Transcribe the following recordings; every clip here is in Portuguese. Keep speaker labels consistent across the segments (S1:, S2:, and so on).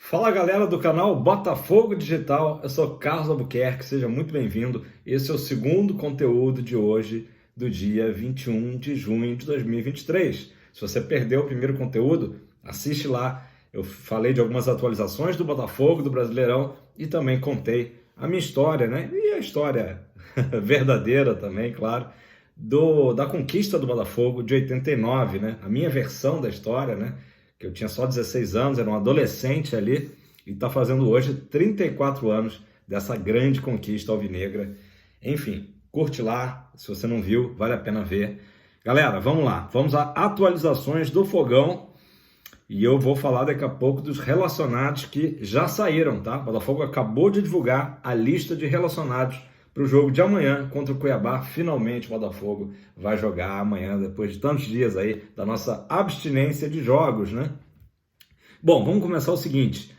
S1: Fala galera do canal Botafogo Digital, eu sou Carlos Albuquerque, seja muito bem-vindo. Esse é o segundo conteúdo de hoje, do dia 21 de junho de 2023. Se você perdeu o primeiro conteúdo, assiste lá. Eu falei de algumas atualizações do Botafogo, do Brasileirão e também contei a minha história, né? E a história verdadeira também, claro, da conquista do Botafogo de 89, né? A minha versão da história, né? Que eu tinha só 16 anos, era um adolescente ali, e está fazendo hoje 34 anos dessa grande conquista alvinegra. Enfim, curte lá, se você não viu, vale a pena ver. Galera, vamos lá, vamos a atualizações do Fogão, e eu vou falar daqui a pouco dos relacionados que já saíram, tá? O Botafogo acabou de divulgar a lista de relacionados para o jogo de amanhã contra o Cuiabá. Finalmente o Botafogo vai jogar amanhã, depois de tantos dias aí da nossa abstinência de jogos, né? Bom, vamos começar o seguinte,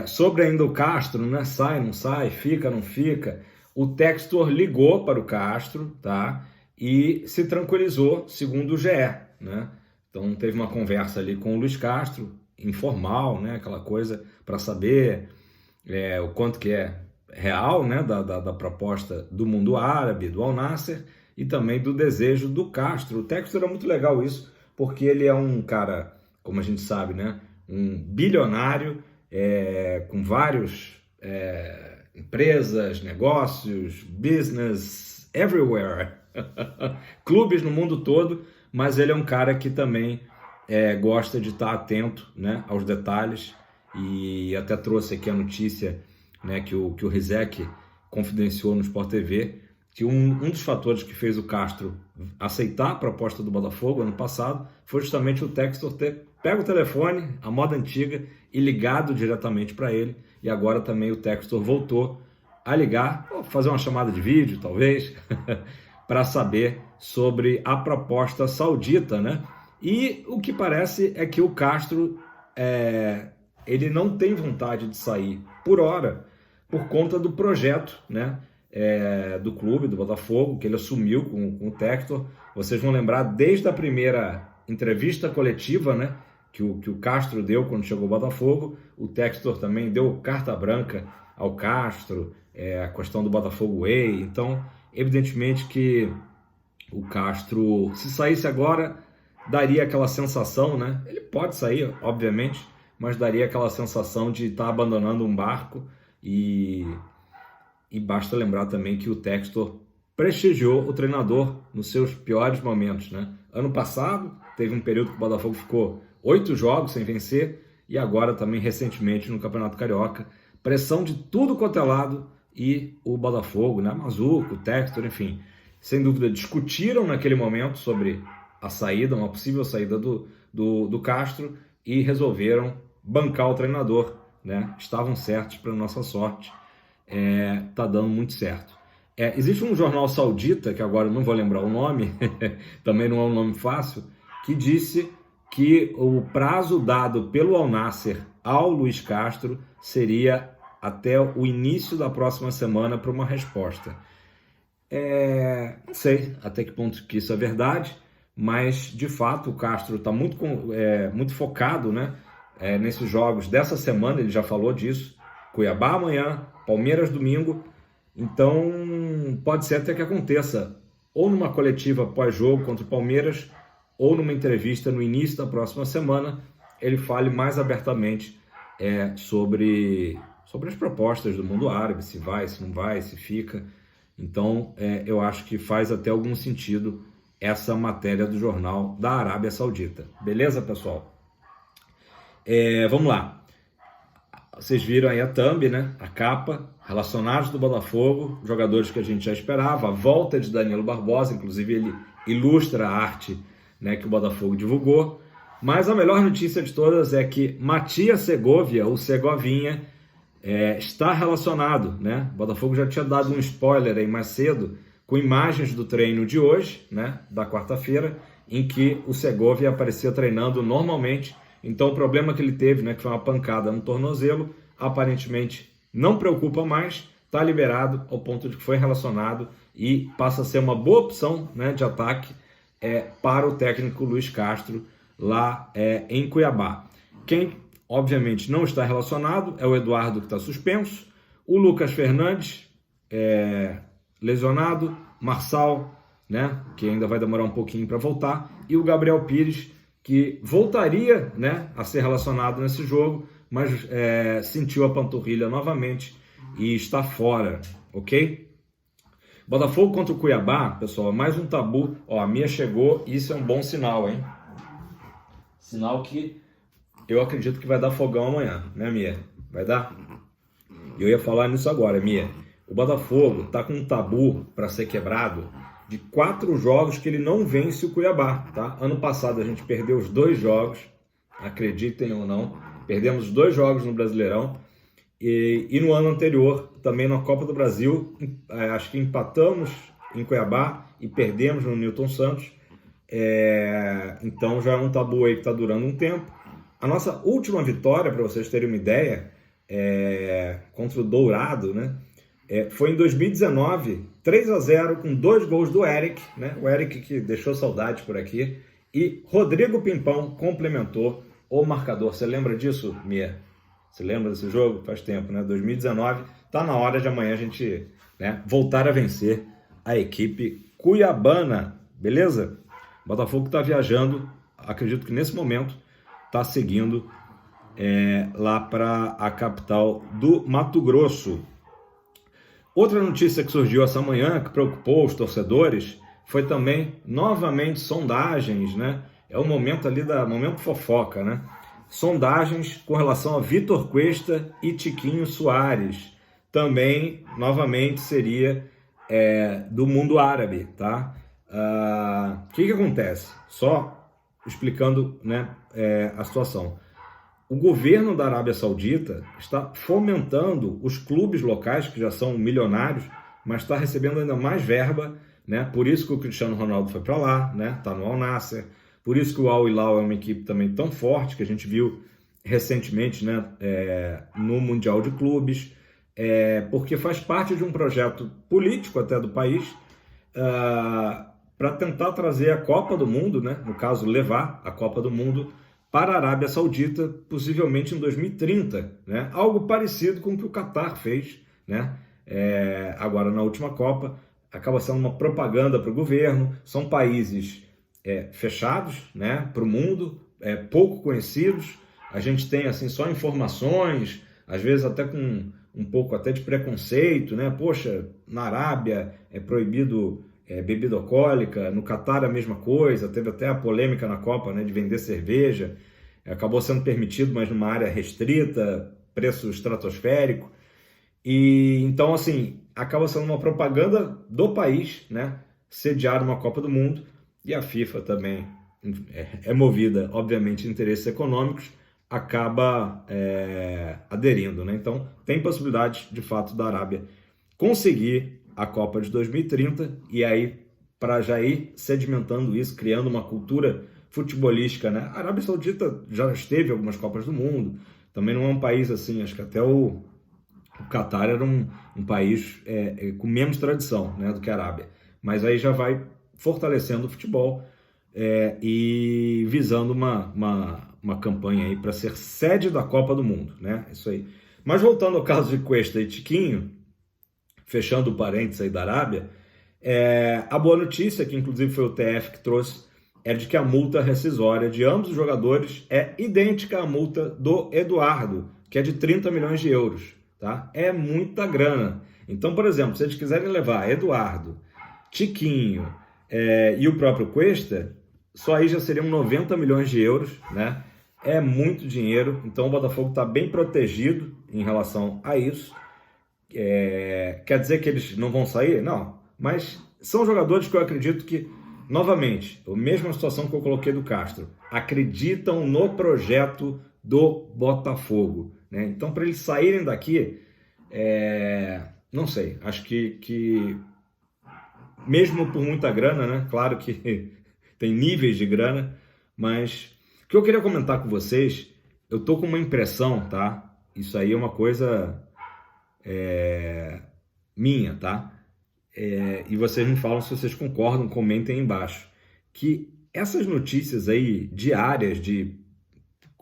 S1: sobre ainda o Castro, né? Sai, não sai, fica, não fica. O Textor ligou para o Castro, tá? E se tranquilizou, segundo o GE, né? Então teve uma conversa ali com o Luiz Castro, informal, né? Aquela coisa para saber o quanto que é real, né, da proposta do mundo árabe, do Al Nassr, e também do desejo do Castro. O Textor era muito legal isso, porque ele é um cara, como a gente sabe, né, um bilionário, com vários empresas, negócios, business, everywhere, clubes no mundo todo, mas ele é um cara que também gosta de estar atento, né, aos detalhes, e até trouxe aqui a notícia, né, que o Rizek confidenciou no Sport TV, que um dos fatores que fez o Castro aceitar a proposta do Botafogo ano passado foi justamente o Textor ter pego o telefone, a moda antiga, e ligado diretamente para ele, e agora também o Textor voltou a ligar, fazer uma chamada de vídeo talvez, para saber sobre a proposta saudita, né? E o que parece é que o Castro ele não tem vontade de sair por hora, por conta do projeto, né, do clube, do Botafogo, que ele assumiu com o Textor. Vocês vão lembrar desde a primeira entrevista coletiva, né, que o Castro deu quando chegou ao Botafogo. O Textor também deu carta branca ao Castro, a questão do Botafogo Way. Então, evidentemente que o Castro, se saísse agora, daria aquela sensação, né? Ele pode sair, obviamente, mas daria aquela sensação de estar abandonando um barco. E basta lembrar também que o Textor prestigiou o treinador nos seus piores momentos, né? Ano passado, teve um período que o Botafogo ficou 8 jogos sem vencer, e agora também recentemente no Campeonato Carioca, pressão de tudo quanto é lado, e o Botafogo, né? Mazuco, o Textor, enfim, sem dúvida discutiram naquele momento sobre a saída, uma possível saída do Castro, e resolveram bancar o treinador, né? Estavam certos, para nossa sorte, tá dando muito certo. Existe um jornal saudita, que agora eu não vou lembrar o nome, também não é um nome fácil, que disse que o prazo dado pelo Al Nassr ao Luiz Castro seria até o início da próxima semana para uma resposta. Não sei até que ponto que isso é verdade, mas de fato o Castro está muito focado, né, nesses jogos dessa semana. Ele já falou disso: Cuiabá amanhã, Palmeiras domingo. Então pode ser até que aconteça ou numa coletiva pós-jogo contra o Palmeiras, ou numa entrevista no início da próxima semana, ele fale mais abertamente sobre as propostas do mundo árabe, se vai, se não vai, se fica. Então eu acho que faz até algum sentido essa matéria do jornal da Arábia Saudita. Beleza, pessoal? Vamos lá. Vocês viram aí a thumb, né? A capa, relacionados do Botafogo, jogadores que a gente já esperava, a volta de Danilo Barbosa, inclusive ele ilustra a arte, né, que o Botafogo divulgou. Mas a melhor notícia de todas é que Matias Segovia, ou Segovinha, está relacionado, né? O Botafogo já tinha dado um spoiler aí mais cedo, com imagens do treino de hoje, né, da quarta-feira, em que o Segovia aparecia treinando normalmente. Então o problema que ele teve, né, que foi uma pancada no tornozelo, aparentemente não preocupa mais, está liberado, ao ponto de que foi relacionado e passa a ser uma boa opção, né, de ataque para o técnico Luiz Castro lá em Cuiabá. Quem obviamente não está relacionado, é o Eduardo que está suspenso, o Lucas Fernandes lesionado, Marçal, né, que ainda vai demorar um pouquinho para voltar, e o Gabriel Pires, que voltaria, né, a ser relacionado nesse jogo, mas sentiu a panturrilha novamente e está fora, ok? Botafogo contra o Cuiabá, pessoal, mais um tabu. Ó, a Mia chegou, isso é um bom sinal, hein? Sinal que eu acredito que vai dar fogão amanhã, né, Mia? Vai dar? Eu ia falar nisso agora, Mia. O Botafogo tá com um tabu para ser quebrado de 4 jogos que ele não vence o Cuiabá, tá? Ano passado a gente perdeu os 2 jogos, acreditem ou não, perdemos 2 jogos no Brasileirão, e no ano anterior, também na Copa do Brasil, acho que empatamos em Cuiabá e perdemos no Newton Santos, então já é um tabu aí que está durando um tempo. A nossa última vitória, para vocês terem uma ideia, contra o Dourado, né? Foi em 2019, 3-0 com 2 gols do Eric, né? O Eric que deixou saudade por aqui, e Rodrigo Pimpão complementou o marcador. Você lembra disso, Mia? Você lembra desse jogo? Faz tempo, né? 2019, tá na hora de amanhã a gente, né, voltar a vencer a equipe cuiabana, beleza? O Botafogo está viajando, acredito que nesse momento está seguindo lá para a capital do Mato Grosso. Outra notícia que surgiu essa manhã, que preocupou os torcedores, foi também, novamente, sondagens, né? É o momento ali momento fofoca, né? Sondagens com relação a Vitor Cuesta e Tiquinho Soares. Também, novamente, seria do mundo árabe, tá? O que acontece? Só explicando, né, a situação. O governo da Arábia Saudita está fomentando os clubes locais, que já são milionários, mas está recebendo ainda mais verba, né? Por isso que o Cristiano Ronaldo foi para lá, né? Está no Al Nassr. Por isso que o Al Hilal é uma equipe também tão forte, que a gente viu recentemente, né, no Mundial de Clubes, porque faz parte de um projeto político até do país, para tentar trazer a Copa do Mundo, né, no caso, levar a Copa do Mundo para a Arábia Saudita, possivelmente em 2030, né? Algo parecido com o que o Catar fez, né? Agora na última Copa, acaba sendo uma propaganda para o governo. São países fechados, né, para o mundo, pouco conhecidos. A gente tem assim só informações, às vezes até com um pouco até de preconceito, né? Poxa, na Arábia é proibido bebida alcoólica, no Catar a mesma coisa, teve até a polêmica na Copa, né, de vender cerveja, acabou sendo permitido, mas numa área restrita, preço estratosférico, e então assim, acaba sendo uma propaganda do país, né, sediar uma Copa do Mundo, e a FIFA também é movida, obviamente, a interesses econômicos, acaba aderindo, né? Então tem possibilidade, de fato, da Arábia conseguir a Copa de 2030, e aí, para já ir sedimentando isso, criando uma cultura futebolística, né? A Arábia Saudita já esteve em algumas Copas do Mundo, também não é um país assim, acho que até o Catar era um país com menos tradição, né, do que a Arábia, mas aí já vai fortalecendo o futebol e visando uma campanha aí para ser sede da Copa do Mundo, né? Isso aí. Mas voltando ao caso de Cuesta e Tiquinho, fechando o parênteses aí da Arábia, a boa notícia, que inclusive foi o TF que trouxe, é de que a multa rescisória de ambos os jogadores é idêntica à multa do Eduardo, que é de 30 milhões de euros. Tá? É muita grana. Então, por exemplo, se eles quiserem levar Eduardo, Tiquinho e o próprio Cuesta, só aí já seriam 90 milhões de euros, né? É muito dinheiro, então o Botafogo está bem protegido em relação a isso. Quer dizer que eles não vão sair? Não, mas são jogadores que eu acredito que, novamente, a mesma situação que eu coloquei do Castro, acreditam no projeto do Botafogo, né? Então, para eles saírem daqui, não sei, acho que mesmo por muita grana, né? Claro que tem níveis de grana, mas o que eu queria comentar com vocês, eu tô com uma impressão, tá? Isso aí é uma coisa minha, tá? E vocês me falam se vocês concordam, comentem aí embaixo, que essas notícias aí diárias de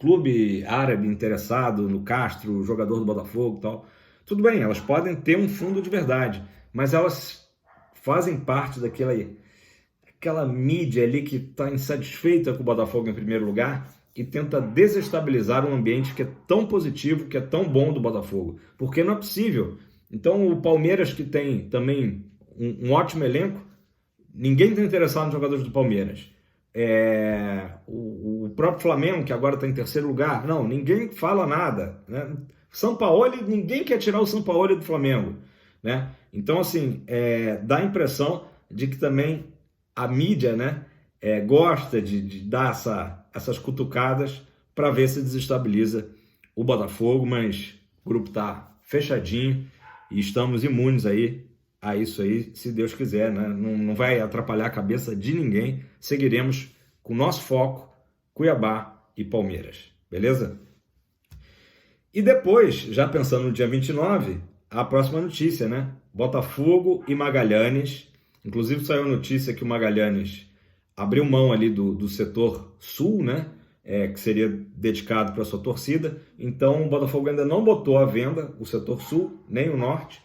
S1: clube árabe interessado no Castro, jogador do Botafogo e tal. Tudo bem, elas podem ter um fundo de verdade, mas elas fazem parte aquela mídia ali que está insatisfeita com o Botafogo em primeiro lugar e tenta desestabilizar um ambiente que é tão positivo, que é tão bom do Botafogo. Porque não é possível. Então o Palmeiras, que tem também um ótimo elenco, ninguém está interessado nos jogadores do Palmeiras. O próprio Flamengo, que agora está em terceiro lugar, não, ninguém fala nada, né? Sampaoli, ninguém quer tirar o Sampaoli do Flamengo, né? Então, assim, dá a impressão de que também a mídia, né, gosta de dar essas cutucadas para ver se desestabiliza o Botafogo, mas o grupo está fechadinho e estamos imunes aí a isso aí, se Deus quiser, né? Não vai atrapalhar a cabeça de ninguém. Seguiremos com o nosso foco, Cuiabá e Palmeiras, beleza? E depois, já pensando no dia 29, a próxima notícia, né? Botafogo e Magalhães. Inclusive saiu a notícia que o Magalhães abriu mão ali do setor sul, né? Que seria dedicado para a sua torcida. Então o Botafogo ainda não botou à venda o setor sul, nem o norte,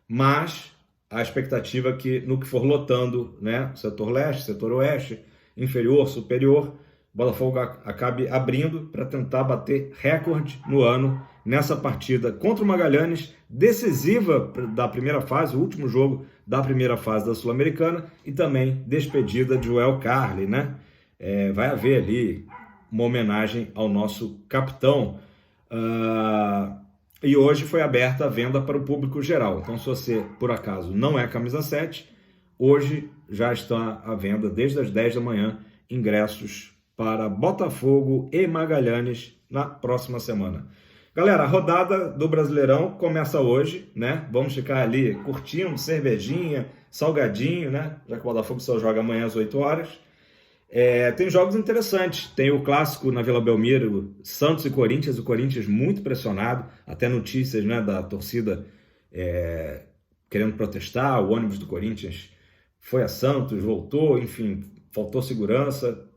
S1: mas a expectativa é que no que for lotando, né, setor leste, setor oeste, inferior, superior, o Botafogo acabe abrindo para tentar bater recorde no ano nessa partida contra o Magalhães, decisiva da primeira fase, o último jogo da primeira fase da Sul-Americana, e também despedida de Joel Carli, né? Vai haver ali uma homenagem ao nosso capitão. E hoje foi aberta a venda para o público geral. Então, se você, por acaso, não é camisa 7, hoje já está à venda, desde as 10 da manhã, ingressos para Botafogo e Magalhães na próxima semana. Galera, a rodada do Brasileirão começa hoje, né? Vamos ficar ali curtindo, cervejinha, salgadinho, né? Já que o Botafogo só joga amanhã às 8 horas. Tem jogos interessantes. Tem o clássico na Vila Belmiro, Santos e Corinthians. O Corinthians muito pressionado, até notícias, né, da torcida querendo protestar. O ônibus do Corinthians foi a Santos, voltou, enfim, faltou segurança.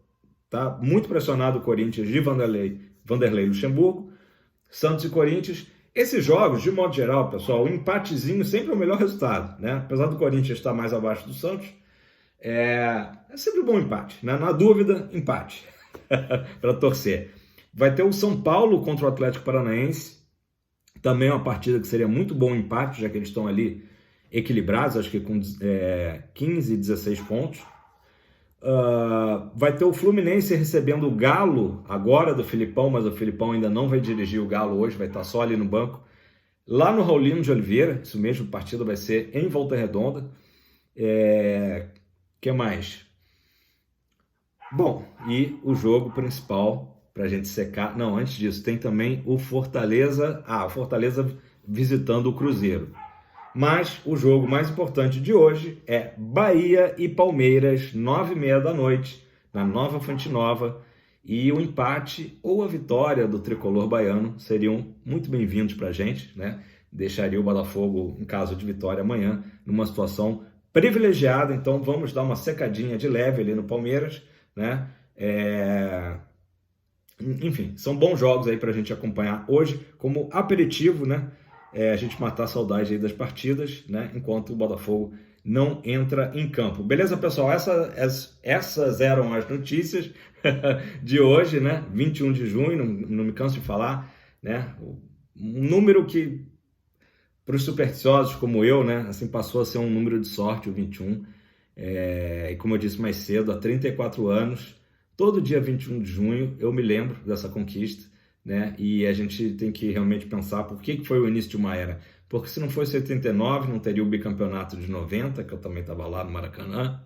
S1: Tá muito pressionado o Corinthians de Vanderlei Luxemburgo. Santos e Corinthians. Esses jogos, de modo geral, pessoal, o empatezinho sempre é o melhor resultado, né? Apesar do Corinthians estar mais abaixo do Santos, é sempre um bom empate, né? Na dúvida, empate para torcer. Vai ter o São Paulo contra o Atlético Paranaense, também é uma partida que seria muito bom empate, já que eles estão ali equilibrados, acho que com 15 e 16 pontos. Vai ter o Fluminense recebendo o Galo agora do Filipão, mas o Filipão ainda não vai dirigir o Galo hoje, vai estar só ali no banco, lá no Raulino de Oliveira. Isso mesmo, a partida vai ser em Volta Redonda. Que mais? Bom, e o jogo principal para a gente secar. Não, antes disso, tem também o Fortaleza. O Fortaleza visitando o Cruzeiro. Mas o jogo mais importante de hoje é Bahia e Palmeiras, 9h30 da noite, na Nova Fonte Nova. E o empate ou a vitória do tricolor baiano seriam muito bem-vindos para a gente, né? Deixaria o Botafogo, em caso de vitória amanhã, numa situação privilegiada. Então vamos dar uma secadinha de leve ali no Palmeiras, né? Enfim, são bons jogos aí para a gente acompanhar hoje como aperitivo, né? A gente matar a saudade aí das partidas, né? Enquanto o Botafogo não entra em campo. Beleza, pessoal? Essas eram as notícias de hoje, né? 21 de junho, não me canso de falar, né? Um número que, para os supersticiosos como eu, né? Assim, passou a ser um número de sorte, o 21. E como eu disse mais cedo, há 34 anos, todo dia 21 de junho, eu me lembro dessa conquista, né? E a gente tem que realmente pensar por que foi o início de uma era. Porque se não fosse 89, não teria o bicampeonato de 90, que eu também estava lá no Maracanã.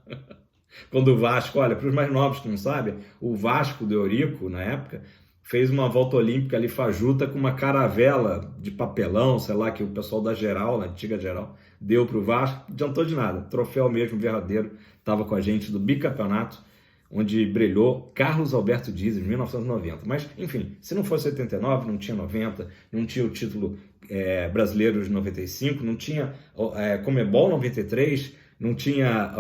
S1: Quando o Vasco, olha, para os mais novos que não sabem, o Vasco do Eurico, na época, fez uma volta olímpica ali fajuta com uma caravela de papelão, sei lá, que o pessoal da Geral, na antiga Geral, deu para o Vasco. Não adiantou de nada. Troféu mesmo, verdadeiro, estava com a gente do bicampeonato, onde brilhou Carlos Alberto Dias, em 1990. Mas, enfim, se não fosse 89, não tinha 90, não tinha o título brasileiro de 95, não tinha Comebol 93, não tinha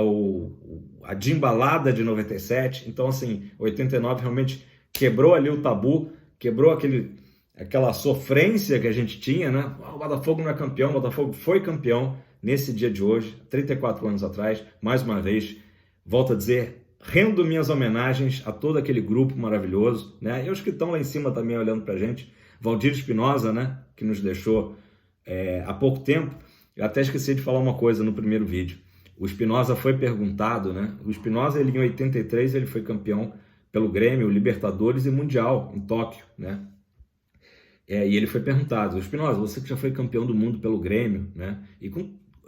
S1: a Dimbalada de 97. Então, assim, 89 realmente quebrou ali o tabu quebrou aquela sofrência que a gente tinha, né? O Botafogo não é campeão, o Botafogo foi campeão nesse dia de hoje, 34 anos atrás, mais uma vez, volto a dizer, rendo minhas homenagens a todo aquele grupo maravilhoso, né? E os que estão lá em cima também olhando pra gente, Valdir Espinosa, né? Que nos deixou há pouco tempo. Eu até esqueci de falar uma coisa no primeiro vídeo. O Espinosa foi perguntado, né? O Espinosa, ele em 83, ele foi campeão pelo Grêmio, Libertadores e Mundial em Tóquio, né? E ele foi perguntado, Espinosa, você que já foi campeão do mundo pelo Grêmio, né?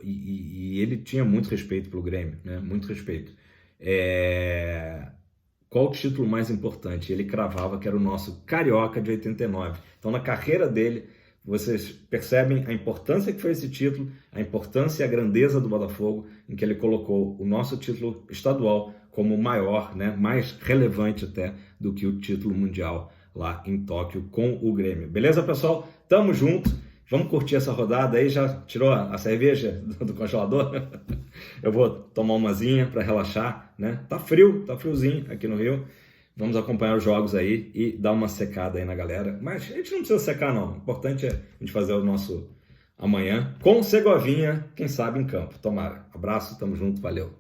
S1: E ele tinha muito respeito pelo Grêmio, né? Muito respeito. Qual o título mais importante? Ele cravava que era o nosso Carioca de 89. Então, na carreira dele, vocês percebem a importância que foi esse título, a importância e a grandeza do Botafogo, em que ele colocou o nosso título estadual como maior, né? Mais relevante até do que o título mundial lá em Tóquio com o Grêmio. Beleza, pessoal? Tamo junto. Vamos curtir essa rodada aí. Já tirou a cerveja do congelador? Eu vou tomar umazinha para relaxar, né? Tá frio, tá friozinho aqui no Rio. Vamos acompanhar os jogos aí e dar uma secada aí na galera. Mas a gente não precisa secar, não. O importante é a gente fazer o nosso amanhã com Segovinha, quem sabe em campo. Tomara. Abraço, tamo junto, valeu.